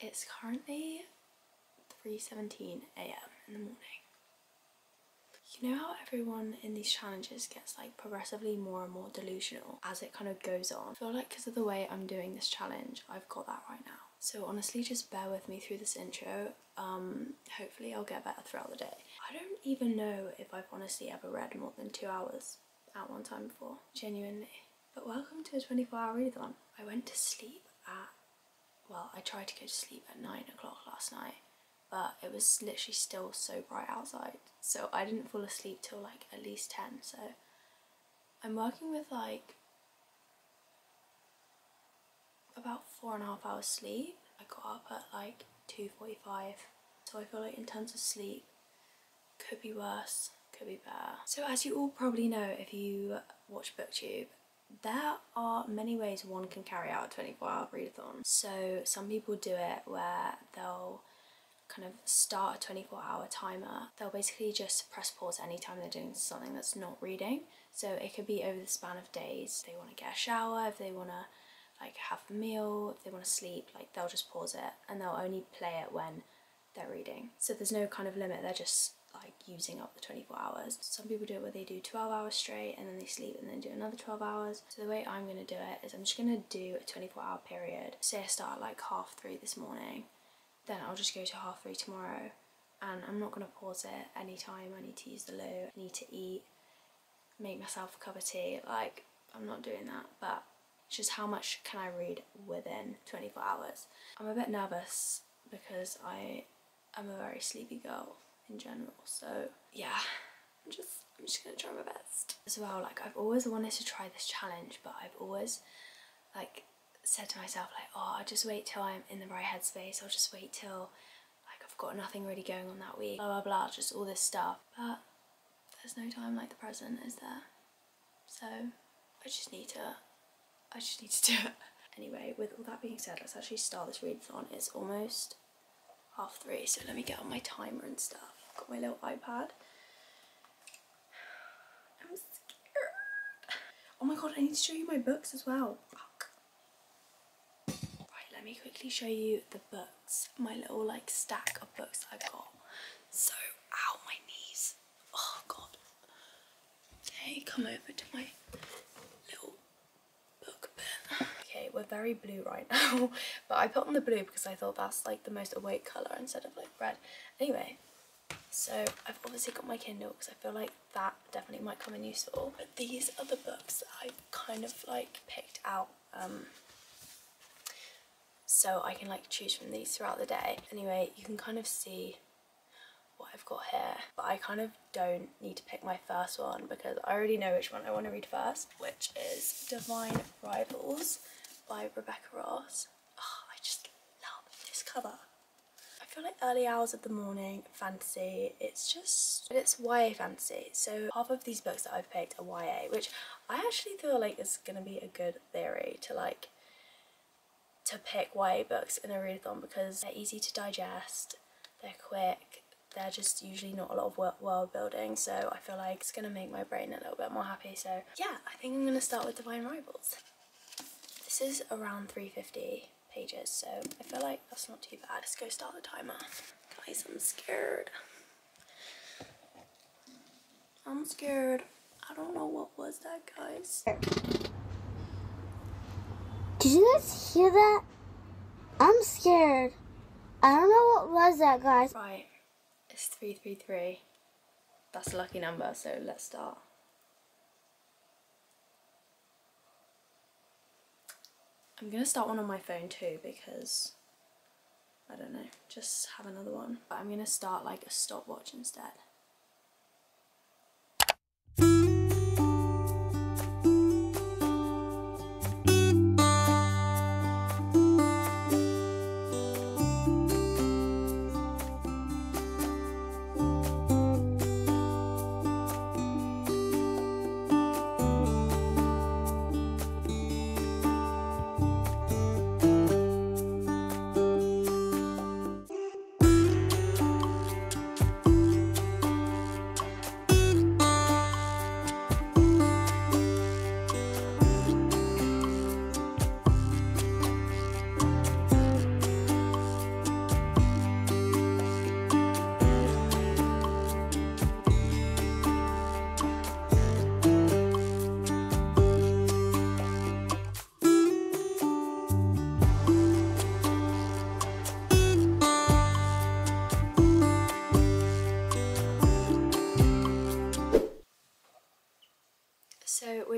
It's currently 3:17 a.m. in the morning. You know how everyone in these challenges gets like progressively more and more delusional as it kind of goes on? I feel like because of the way I'm doing this challenge, I've got that right now. So honestly, just bear with me through this intro. Hopefully I'll get better throughout the day. I don't even know if I've honestly ever read more than 2 hours at one time before, genuinely. But welcome to a 24-hour readathon. I went to sleep at, well, I tried to go to sleep at 9 o'clock last night, but it was literally still so bright outside, so I didn't fall asleep till like at least 10. So I'm working with like about 4.5 hours sleep. I got up at like 2:45, so I feel like in terms of sleep, could be worse, could be better. So as you all probably know if you watch BookTube, there are many ways one can carry out a 24-hour readathon. So some people do it where they'll kind of start a 24-hour timer. They'll basically just press pause anytime they're doing something that's not reading. So it could be over the span of days. If they want to get a shower, if they want to like have a meal, if they want to sleep, like they'll just pause it and they'll only play it when they're reading. So there's no kind of limit, they're just like using up the 24 hours. Some people do it where they do 12 hours straight and then they sleep and then do another 12 hours. So the way I'm going to do it is I'm just going to do a 24-hour period. Say I start at like 3:30 this morning, then I'll just go to 3:30 tomorrow, and I'm not going to pause it anytime I need to use the loo, I need to eat, make myself a cup of tea. Like, I'm not doing that, but it's just how much can I read within 24 hours. I'm a bit nervous because I am a very sleepy girl in general, so yeah, I'm just gonna try my best. As well, like I've always wanted to try this challenge, but I've always like said to myself like, oh, I'll just wait till I'm in the right headspace, I'll just wait till like I've got nothing really going on that week, blah blah blah, just all this stuff. But there's no time like the present, is there? So I just need to do it. Anyway, with all that being said, let's actually start this readathon. It's almost 3:30, so let me get on my timer and stuff. I've got my little iPad. I'm scared. Oh my god, I need to show you my books as well. Fuck. Right, let me quickly show you the books. My little like stack of books I've got. So, ow, my knees. Oh god. Okay, come over to my little book bit. Okay, we're very blue right now, but I put on the blue because I thought that's like the most awake colour instead of like red. Anyway, so I've obviously got my Kindle because I feel like that definitely might come in useful. But these are the books that I've kind of like picked out, so I can like choose from these throughout the day. Anyway, you can kind of see what I've got here, but I kind of don't need to pick my first one because I already know which one I want to read first, which is Divine Rivals by Rebecca Ross. Oh, I just love this cover. I feel like early hours of the morning fantasy, it's YA fantasy. So half of these books that I've picked are YA, which I actually feel like is going to be a good theory to pick YA books in a readathon because they're easy to digest, they're quick, they're just usually not a lot of world building, so I feel like it's going to make my brain a little bit more happy. So yeah, I think I'm going to start with Divine Rivals. This is around 350 pages, so I feel like that's not too bad. Let's go start the timer. Guys, I'm scared. I'm scared. I don't know what was that, guys. Did you guys hear that? I'm scared. I don't know what was that, guys. Right, it's 333. That's a lucky number, so let's start. I'm gonna start one on my phone too because, I don't know, just have another one. But I'm gonna start like a stopwatch instead.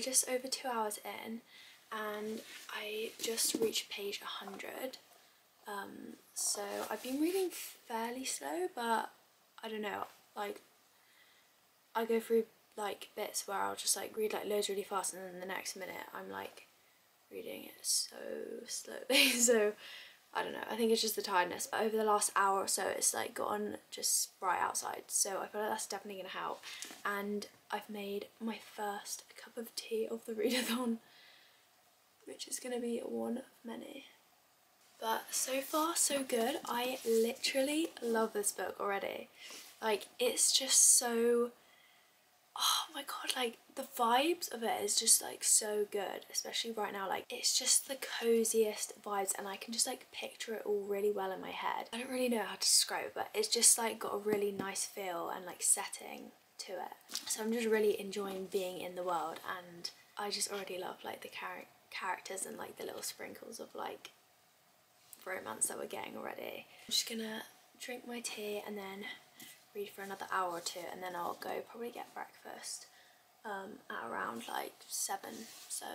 just over 2 hours in and I just reached page 100. So I've been reading fairly slow, but I don't know, like I go through like bits where I'll just like read like loads really fast and then the next minute I'm like reading it so slowly. So I don't know, I think it's just the tiredness, but over the last hour or so it's like gotten just bright outside, so I feel like that's definitely going to help. And I've made my first cup of tea of the readathon, which is going to be one of many. But so far so good. I literally love this book already. Like, it's just so, oh my god, like the vibes of it is just like so good, especially right now. Like, it's just the coziest vibes and I can just like picture it all really well in my head. I don't really know how to describe it, but it's just like got a really nice feel and like setting to it. So I'm just really enjoying being in the world, and I just already love like the characters and like the little sprinkles of like romance that we're getting already. I'm just gonna drink my tea and then read for another hour or two, and then I'll go probably get breakfast at around like 7. So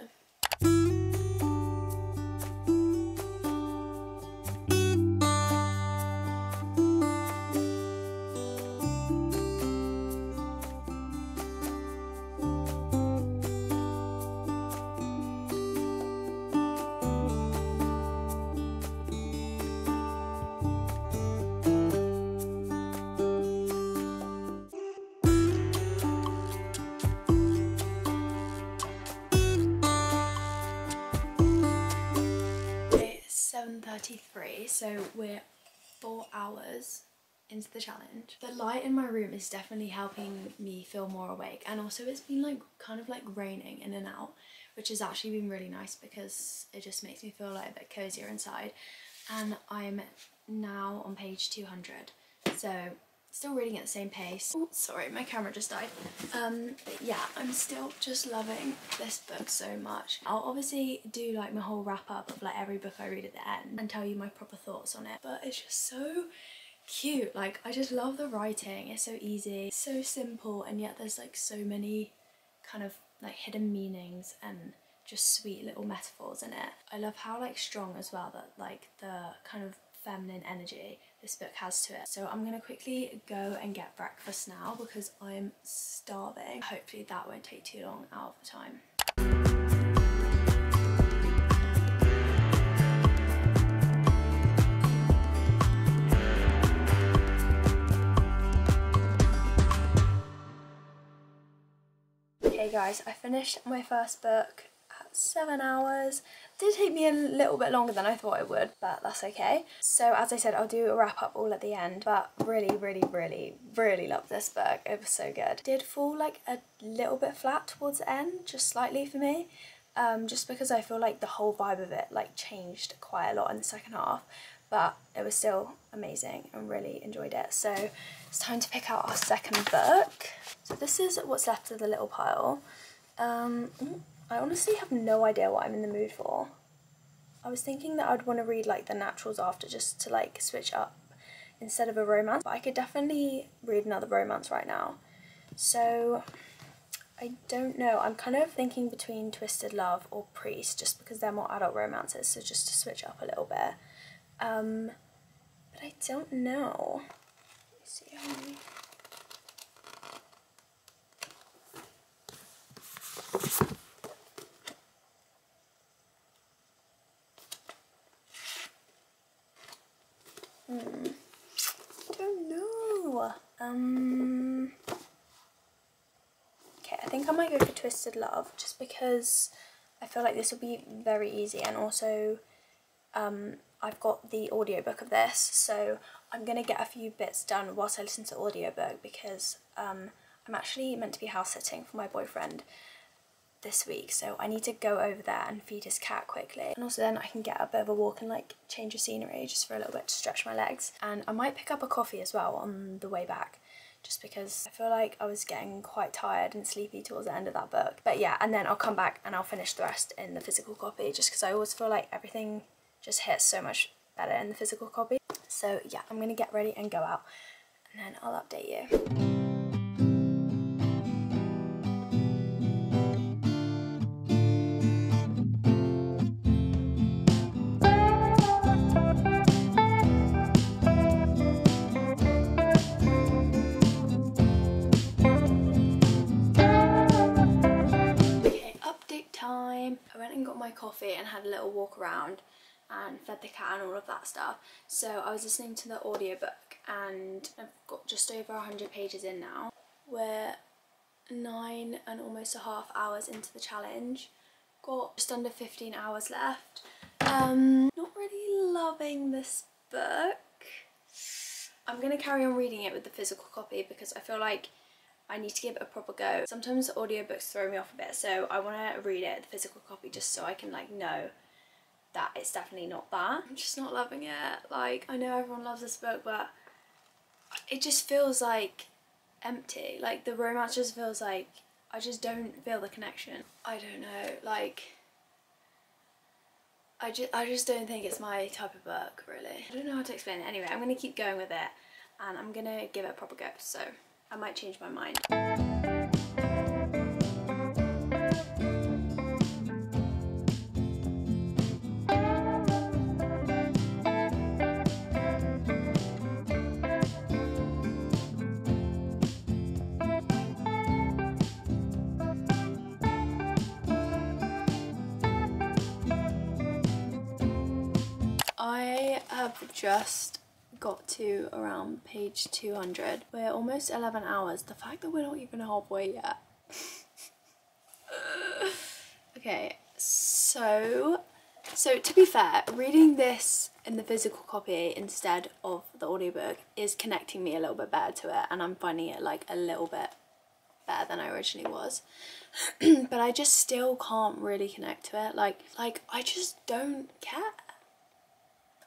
it's 7:33, so we're 4 hours into the challenge. The light in my room is definitely helping me feel more awake, and also it's been like kind of like raining in and out, which has actually been really nice because it just makes me feel like a bit cozier inside. And I'm now on page 200, so still reading at the same pace. Oh, sorry, my camera just died. But yeah, I'm still just loving this book so much. I'll obviously do like my whole wrap up of like every book I read at the end and tell you my proper thoughts on it, but it's just so cute. Like, I just love the writing. It's so easy, so simple, and yet there's like so many kind of like hidden meanings and just sweet little metaphors in it. I love how like strong as well that like the kind of feminine energy this book has to it. So I'm gonna quickly go and get breakfast now because I'm starving. Hopefully that won't take too long out of the time. Okay guys, I finished my first book at 7 hours. It did take me a little bit longer than I thought it would, but that's okay. So as I said, I'll do a wrap up all at the end, but really love this book. It was so good. Did fall like a little bit flat towards the end, just slightly for me, just because I feel like the whole vibe of it like changed quite a lot in the second half, but it was still amazing and really enjoyed it. So it's time to pick out our second book. So this is what's left of the little pile. I honestly have no idea what I'm in the mood for. I was thinking that I'd want to read like the naturals after, just to like switch up instead of a romance, but I could definitely read another romance right now. So I don't know, I'm kind of thinking between Twisted Love or Priest, just because they're more adult romances, so just to switch up a little bit. But I don't know. Let's see how many. Don't know. Okay, I think I might go for Twisted Love, just because I feel like this will be very easy, and also I've got the audiobook of this, so I'm gonna get a few bits done whilst I listen to the audiobook, because I'm actually meant to be house sitting for my boyfriend this week, so I need to go over there and feed his cat quickly, and also then I can get a bit of a walk and like change of scenery just for a little bit to stretch my legs. And I might pick up a coffee as well on the way back, just because I feel like I was getting quite tired and sleepy towards the end of that book. But yeah, and then I'll come back and I'll finish the rest in the physical copy, just because I always feel like everything just hits so much better in the physical copy. So yeah, I'm gonna get ready and go out, and then I'll update you. my coffee and had a little walk around and fed the cat and all of that stuff. So I was listening to the audiobook and I've got just over 100 pages in now. We're 9 and almost a half hours into the challenge. Got just under 15 hours left. Not really loving this book. I'm going to carry on reading it with the physical copy because I feel like I need to give it a proper go. Sometimes the audiobooks throw me off a bit, so I want to read it, the physical copy, just so I can like know that it's definitely not that. I'm just not loving it. Like, I know everyone loves this book, but it just feels like empty. Like, the romance just feels like I just don't feel the connection. I don't know, like, I just don't think it's my type of book, really. I don't know how to explain it. Anyway, I'm going to keep going with it and I'm going to give it a proper go, so I might change my mind. I have just got to around page 200. We're almost 11 hours. The fact that we're not even halfway yet. Okay, so to be fair, reading this in the physical copy instead of the audiobook is connecting me a little bit better to it, and I'm finding it like a little bit better than I originally was. But I just still can't really connect to it. Like I just don't care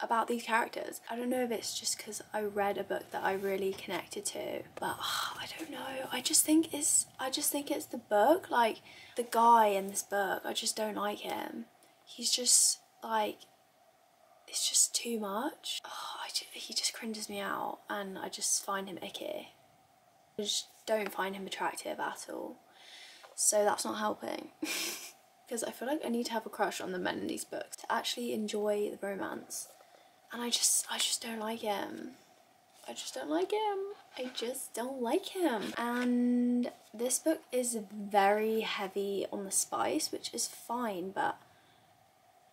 about these characters. I don't know if it's just because I read a book that I really connected to, but I don't know. I just think it's the book. Like, the guy in this book, I just don't like him. He's just like, it's just too much. He just cringes me out and I just find him icky. I just don't find him attractive at all. So that's not helping. Because I feel like I need to have a crush on the men in these books to actually enjoy the romance. And I just don't like him. I just don't like him. And this book is very heavy on the spice, which is fine, but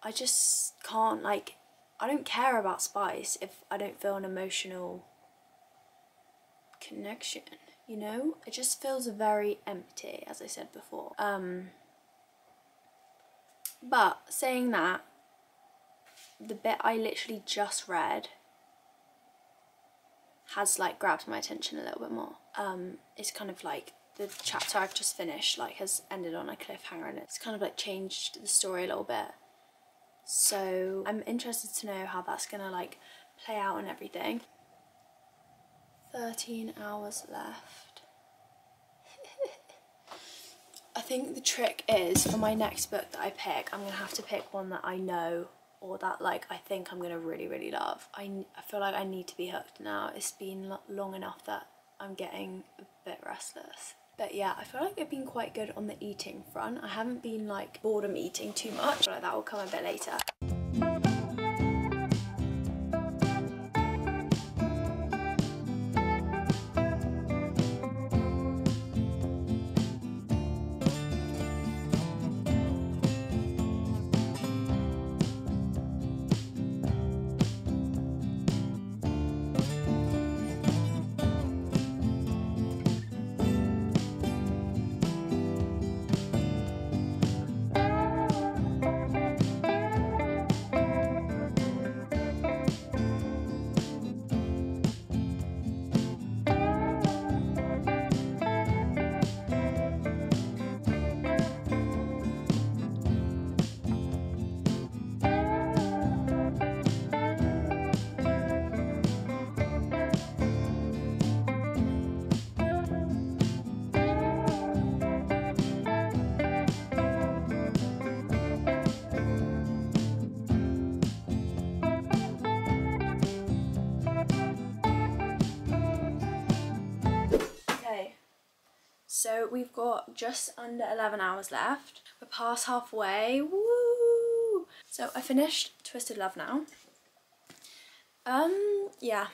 I just can't, like, I don't care about spice if I don't feel an emotional connection, you know? It just feels very empty, as I said before. But saying that, the bit I literally just read has like grabbed my attention a little bit more. It's kind of like the chapter I've just finished like has ended on a cliffhanger and it's kind of like changed the story a little bit. So I'm interested to know how that's gonna like play out and everything. 13 hours left. I think the trick is, for my next book that I pick, I'm gonna have to pick one that I know or that like I think I'm gonna really love. I feel like I need to be hooked now. It's been long enough that I'm getting a bit restless. But yeah, I feel like I've been quite good on the eating front. I haven't been like boredom eating too much, but that will come a bit later. So we've got just under 11 hours left. We're past halfway. Woo! So I finished Twisted Love now. Yeah,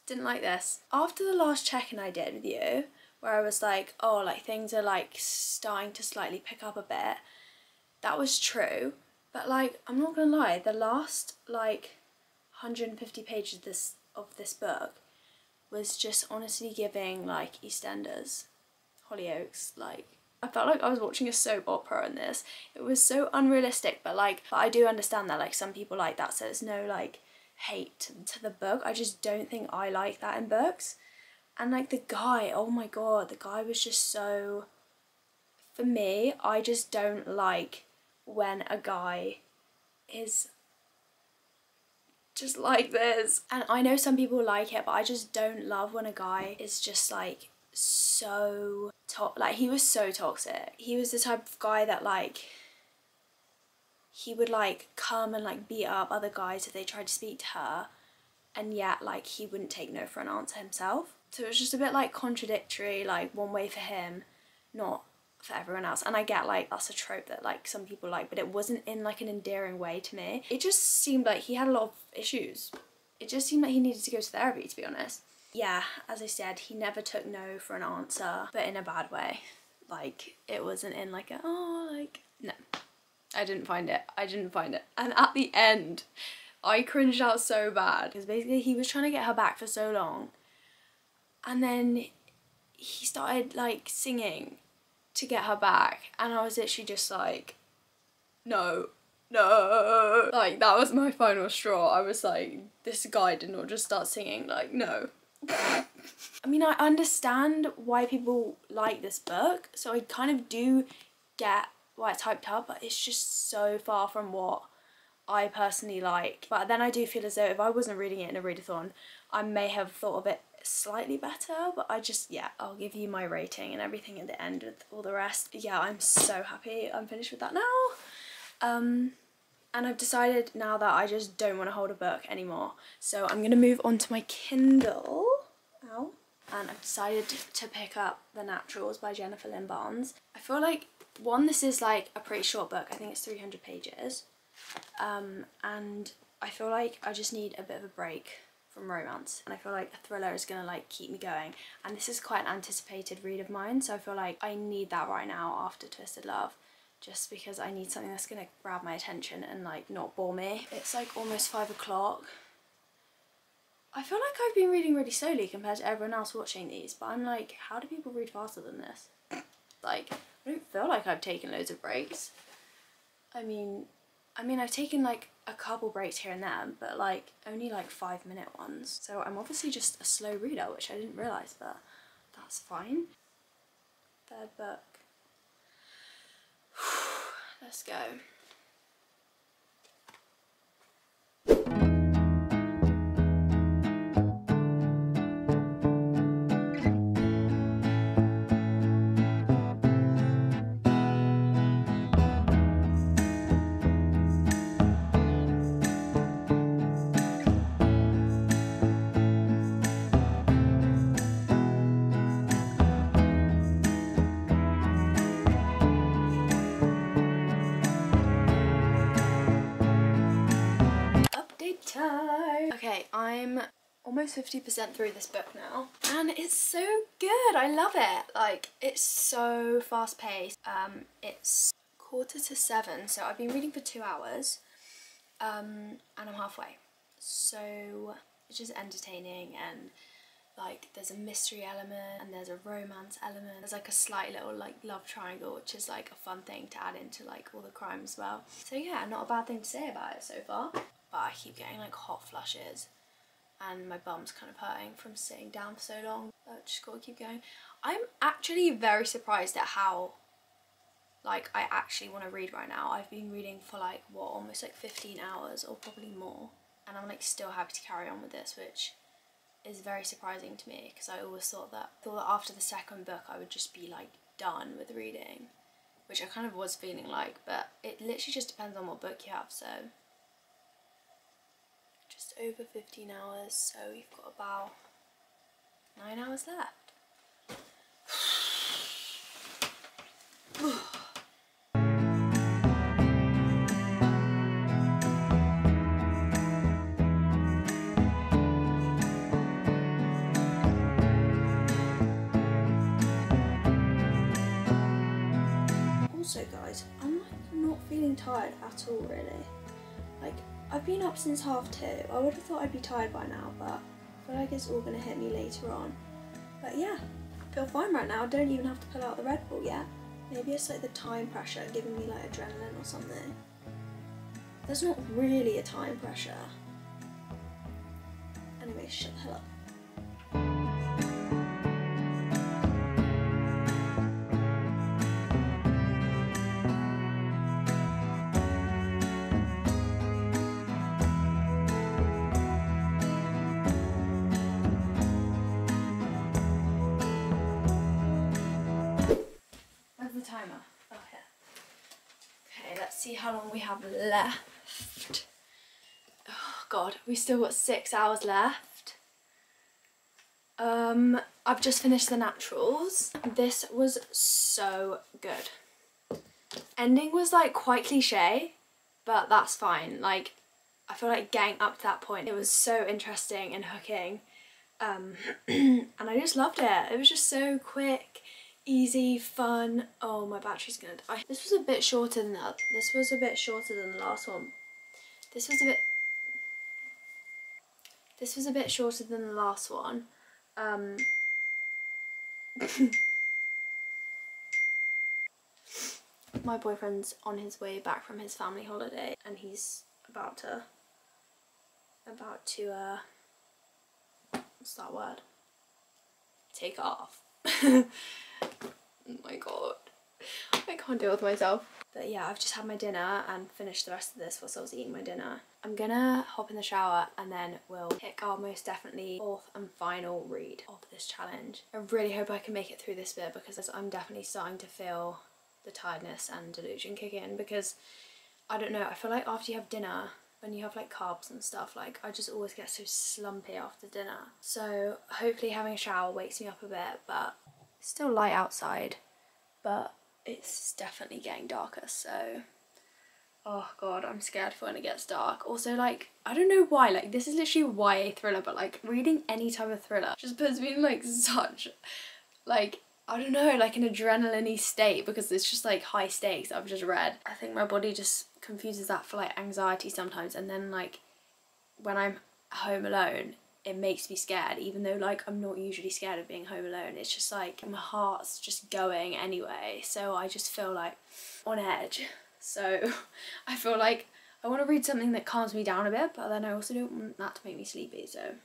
didn't like this. After the last check-in I did with you, where I was like, oh, like things are like starting to slightly pick up a bit, that was true. But like, I'm not gonna lie, the last like 150 pages of this book was just honestly giving like EastEnders, Hollyoaks. Like, I felt like I was watching a soap opera in this. It was so unrealistic, but like, but I do understand that like some people like that, so there's no like hate to the book. I just don't think I like that in books. And like the guy, oh my god, the guy was just so, for me, I just don't like when a guy is just like this. And I know some people like it, but I just don't love when a guy is just like so like, he was so toxic. He was the type of guy that like, he would like come and like beat up other guys if they tried to speak to her, and yet like he wouldn't take no for an answer himself. So it was just a bit like contradictory, like one way for him, not for everyone else. And I get like that's a trope that like some people like, but it wasn't in like an endearing way to me. It just seemed like he had a lot of issues. It just seemed like he needed to go to therapy, to be honest. Yeah, as I said, he never took no for an answer, but in a bad way. Like, it wasn't in like a, oh, like, no. I didn't find it. I didn't find it. And at the end, I cringed out so bad. Because basically he was trying to get her back for so long. And then he started like singing to get her back. And I was literally just like, no. No. Like, that was my final straw. I was like, this guy did not just start singing, like, no. I mean, I understand why people like this book, so I kind of do get why it's hyped up, but it's just so far from what I personally like. But then I do feel as though if I wasn't reading it in a readathon, I may have thought of it slightly better, but I just, yeah, I'll give you my rating and everything at the end with all the rest. Yeah, I'm so happy I'm finished with that now. And I've decided now that I just don't want to hold a book anymore. So I'm going to move on to my Kindle. Ow. And I've decided to pick up The Naturals by Jennifer Lynn Barnes. I feel like, one, this is like a pretty short book. I think it's 300 pages. And I feel like I just need a bit of a break from romance. And I feel like a thriller is going to like keep me going. And this is quite an anticipated read of mine. So I feel like I need that right now after Twisted Love. Just because I need something that's going to grab my attention and like not bore me. It's like almost 5 o'clock. I feel like I've been reading really slowly compared to everyone else watching these, but I'm like, how do people read faster than this? Like, I don't feel like I've taken loads of breaks. I mean I've taken like a couple breaks here and there, but like only like 5-minute ones. So I'm obviously just a slow reader, which I didn't realise, but that's fine. Third book. Let's go. Time. Okay, I'm almost 50% through this book now, and it's so good. I love it. Like, it's so fast paced. It's 6:45, so I've been reading for 2 hours, and I'm halfway. So it's just entertaining, and like there's a mystery element and there's a romance element. There's like a slight little like love triangle, which is like a fun thing to add into like all the crime as well. So yeah, not a bad thing to say about it so far. But I keep getting like hot flushes and my bum's kind of hurting from sitting down for so long. But just gotta keep going. I'm actually very surprised at how like I actually want to read right now. I've been reading for like what, almost like 15 hours or probably more, and I'm like still happy to carry on with this, which is very surprising to me because I always thought that after the second book I would just be like done with reading, which I kind of was feeling like, but it literally just depends on what book you have. So just over 15 hours, so we've got about 9 hours left. Also guys, I'm like not feeling tired at all, really. Like, I've been up since 2:30. I would have thought I'd be tired by now, but I feel like it's all gonna hit me later on. But yeah, I feel fine right now. I don't even have to pull out the Red Bull yet. Maybe it's like the time pressure giving me like adrenaline or something. There's not really a time pressure. Anyway, shut the hell up. Where's the timer? Oh, here. Okay, let's see how long we have left. Oh god, we still got 6 hours left. I've just finished the naturals. This was so good. Ending was like quite cliche, but that's fine. Like, I feel like getting up to that point, it was so interesting and hooking. And I just loved it. It was just so quick, easy, fun. Oh, my battery's gonna die. This was a bit shorter than that. This was a bit shorter than the last one. This was a bit shorter than the last one. My boyfriend's on his way back from his family holiday, and he's about to what's that word? Take off. Oh my god, I can't deal with myself. But yeah, I've just had my dinner and finished the rest of this whilst I was eating my dinner. I'm gonna hop in the shower and then we'll pick our most definitely 4th and final read of this challenge. I really hope I can make it through this bit because I'm definitely starting to feel the tiredness and delusion kick in, because I don't know, I feel like after you have dinner, when you have like carbs and stuff, like I just always get so slumpy after dinner. So hopefully having a shower wakes me up a bit, but it's still light outside, but it's definitely getting darker, so oh god, I'm scared for when it gets dark. Also, like, I don't know why, like this is literally a YA thriller, but like reading any type of thriller just puts me in like such, like, I don't know, like an adrenaline-y state, because it's just like high stakes I've just read. I think my body just confuses that for like anxiety sometimes, and then like when I'm home alone it makes me scared, even though like I'm not usually scared of being home alone. It's just like my heart's just going anyway, so I just feel like on edge. So I feel like I want to read something that calms me down a bit, but then I also don't want that to make me sleepy, so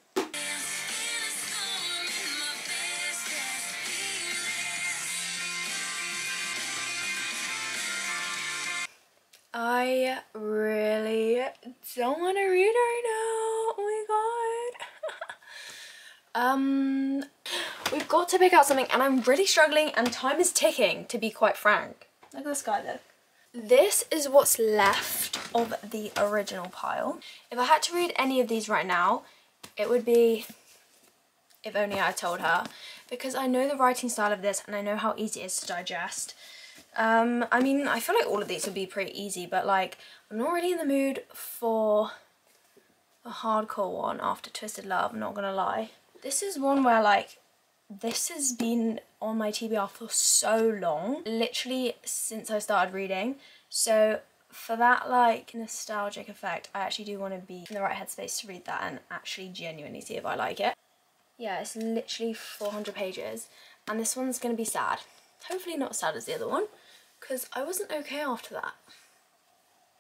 I really don't want to read right now. Oh my god. We've got to pick out something and I'm really struggling and time is ticking, to be quite frank. Look at this guy though. This is what's left of the original pile. If I had to read any of these right now, it would be If Only I Told Her, because I know the writing style of this and I know how easy it is to digest. I mean, I feel like all of these would be pretty easy, but like I'm not really in the mood for a hardcore one after Twisted Love, I'm not gonna lie. This is one where like this has been on my TBR for so long, literally since I started reading, so for that like nostalgic effect I actually do want to be in the right headspace to read that and actually genuinely see if I like it. Yeah, it's literally 400 pages and this one's gonna be sad. Hopefully not as sad as the other one, because I wasn't okay after that.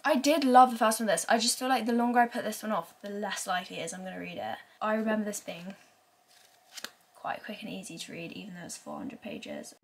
I did love the first one of this. I just feel like the longer I put this one off, the less likely it is I'm going to read it. I remember this being quite quick and easy to read, even though it's 400 pages.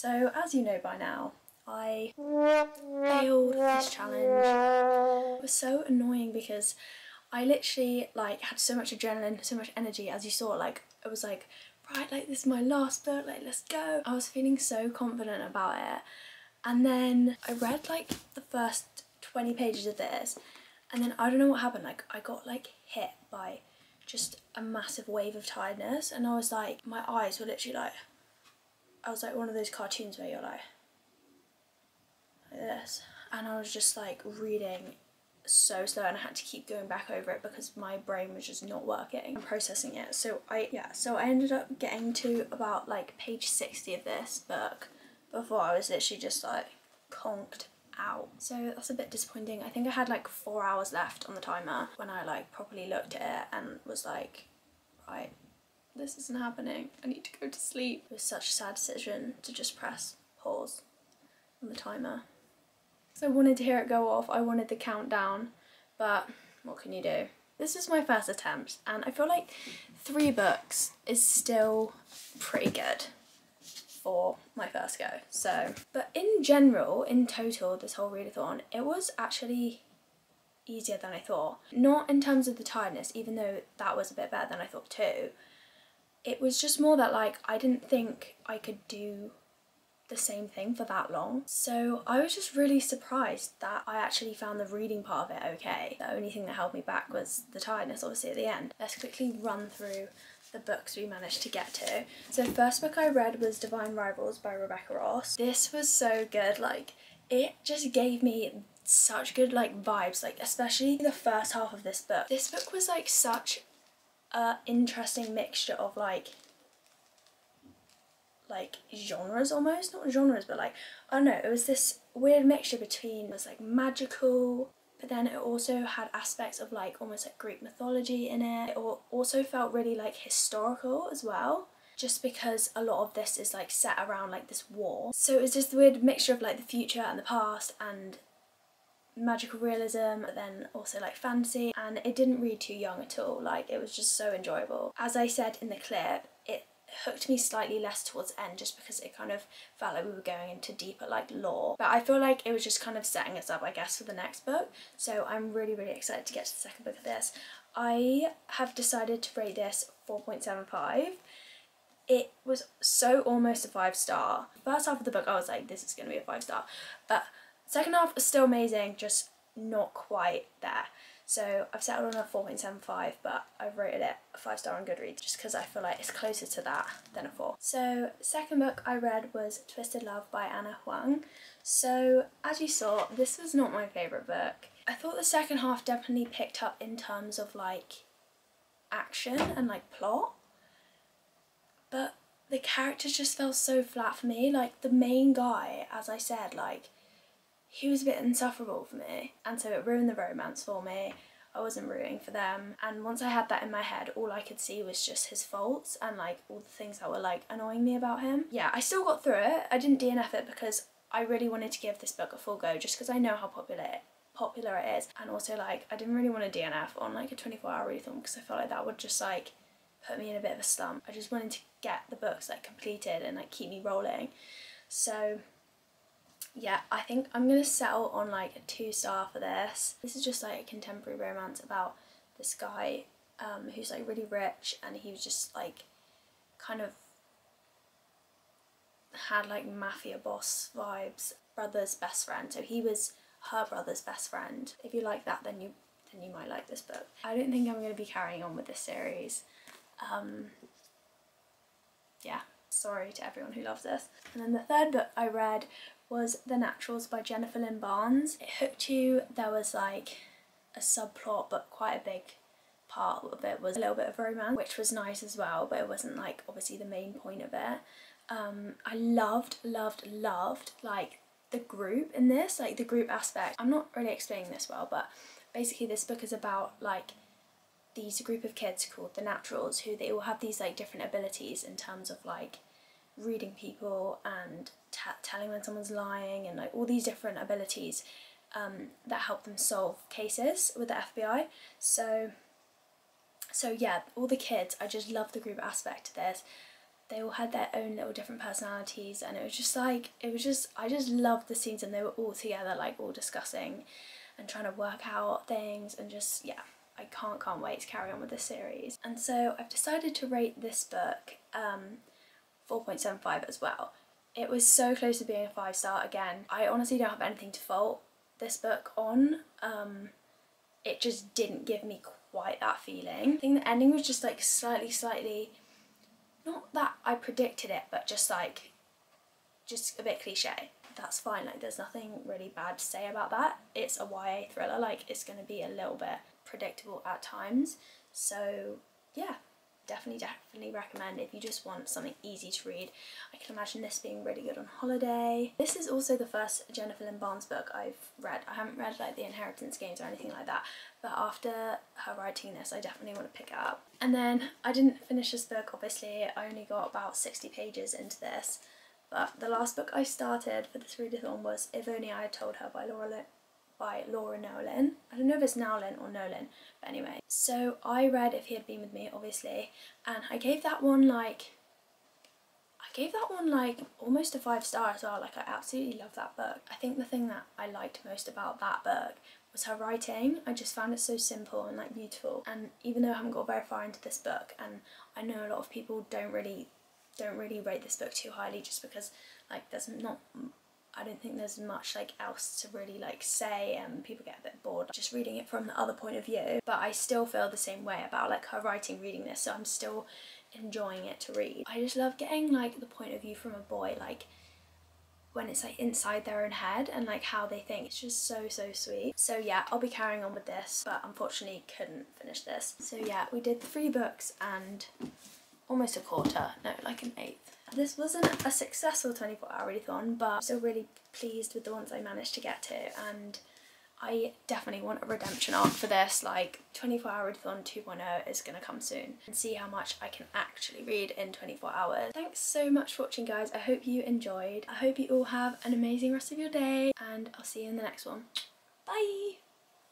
So as you know by now, I failed this challenge. It was so annoying because I literally like had so much adrenaline, so much energy. As you saw, like it was like, right, like this is my last book, like let's go. I was feeling so confident about it, and then I read like the first 20 pages of this, and then I don't know what happened, like I got like hit by just a massive wave of tiredness, and I was like, my eyes were literally like, I was like one of those cartoons where you're like this, and I was just like reading so slow, and I had to keep going back over it because my brain was just not working and processing it. So I ended up getting to about like page 60 of this book before I was literally just like conked out. So that's a bit disappointing. I think I had like 4 hours left on the timer when I like properly looked at it and was like, right, this isn't happening, I need to go to sleep. It was such a sad decision to just press pause on the timer. So I wanted to hear it go off, I wanted the countdown, but what can you do? This is my first attempt, and I feel like 3 books is still pretty good for my first go. So, but in general, in total, this whole readathon, it was actually easier than I thought. Not in terms of the tiredness, even though that was a bit better than I thought too. It was just more that like I didn't think I could do the same thing for that long. So I was just really surprised that I actually found the reading part of it okay. The only thing that held me back was the tiredness, obviously, at the end. Let's quickly run through the books we managed to get to. So the first book I read was Divine Rivals by Rebecca Ross. This was so good, like it just gave me such good like vibes, like especially the first half of this book. This book was like such a interesting mixture of like genres almost, not genres, but like, I don't know, it was this weird mixture between, it was like magical, but then it also had aspects of like almost like Greek mythology in it. It also felt really like historical as well, just because a lot of this is like set around like this war. So it was just a weird mixture of like the future and the past and magical realism, but then also like fantasy, and it didn't read too young at all. Like it was just so enjoyable. As I said in the clip, it hooked me slightly less towards the end just because it kind of felt like we were going into deeper like lore, but I feel like it was just kind of setting us up, I guess, for the next book. So I'm really excited to get to the second book of this. I have decided to rate this 4.75. It was so almost a 5-star. First half of the book I was like, this is going to be a 5-star, but second half was still amazing, just not quite there. So I've settled on a 4.75, but I've rated it a 5-star on Goodreads just because I feel like it's closer to that than a 4. So the second book I read was Twisted Love by Anna Huang. So as you saw, this was not my favourite book. I thought the second half definitely picked up in terms of like action and like plot, but the characters just felt so flat for me. Like the main guy, as I said, like he was a bit insufferable for me, and so it ruined the romance for me. I wasn't rooting for them, and once I had that in my head, all I could see was just his faults and like all the things that were like annoying me about him. Yeah, I still got through it. I didn't DNF it because I really wanted to give this book a full go, just because I know how popular it is, and also like I didn't really want to DNF on like a 24-hour readathon because I felt like that would just like put me in a bit of a slump. I just wanted to get the books like completed and like keep me rolling. So yeah, I think I'm gonna settle on like a 2-star for this. This is just like a contemporary romance about this guy who's like really rich, and he was just like kind of had like mafia boss vibes. Brother's best friend, so he was her brother's best friend. If you like that, then you might like this book. I don't think I'm going to be carrying on with this series. Yeah, sorry to everyone who loves this. And then the third book I read was The Naturals by Jennifer Lynn Barnes. It hooked you. There was like a subplot, but quite a big part of it was a little bit of romance, which was nice as well, but it wasn't like obviously the main point of it. I loved like the group in this, like the group aspect. I'm not really explaining this well, but basically this book is about like these group of kids called the Naturals, who they all have these like different abilities in terms of like reading people and telling when someone's lying, and like all these different abilities that help them solve cases with the FBI. So yeah, all the kids, I just love the group aspect of this. they all had their own little different personalities, and it was just like, I just loved the scenes, and they were all together, like all discussing and trying to work out things, and just, yeah, I can't wait to carry on with this series. And so I've decided to rate this book 4.75 as well. It was so close to being a 5-star again. I honestly don't have anything to fault this book on. It just didn't give me quite that feeling. I think the ending was just like slightly, not that I predicted it, but just like, just a bit cliche. That's fine, like there's nothing really bad to say about that. It's a YA thriller, like it's gonna be a little bit predictable at times. So yeah, definitely recommend if you just want something easy to read. I can imagine this being really good on holiday. This is also the first Jennifer Lynn Barnes book I've read. I haven't read like the Inheritance Games or anything like that, but after her writing this, I definitely want to pick it up. And then I didn't finish this book, obviously. I only got about 60 pages into this, but the last book I started for this readathon was If Only I Had Told Her by Laura Nolan. I don't know if it's Nowlin or Nolan, but anyway. So I read If He Had Been With Me, obviously, and I gave that one like almost a 5-star as well. Like I absolutely love that book. I think the thing that I liked most about that book was her writing. I just found it so simple and like beautiful. And even though I haven't got very far into this book, and I know a lot of people don't really rate this book too highly, just because like I don't think there's much like else to really like say, and people get a bit bored just reading it from the other point of view. But I still feel the same way about like her writing, reading this, so I'm still enjoying it to read. I just love getting like the point of view from a boy, like when it's like inside their own head and like how they think. It's just so sweet. So yeah, I'll be carrying on with this, but unfortunately couldn't finish this. So yeah, we did 3 books and almost a quarter, no, like an 1/8. This wasn't a successful 24-hour readathon, but I'm still really pleased with the ones I managed to get to, and I definitely want a redemption arc for this. Like 24-hour readathon 2.0 is gonna come soon, and see how much I can actually read in 24 hours. Thanks so much for watching, guys. I hope you enjoyed. I hope you all have an amazing rest of your day, and I'll see you in the next one. Bye!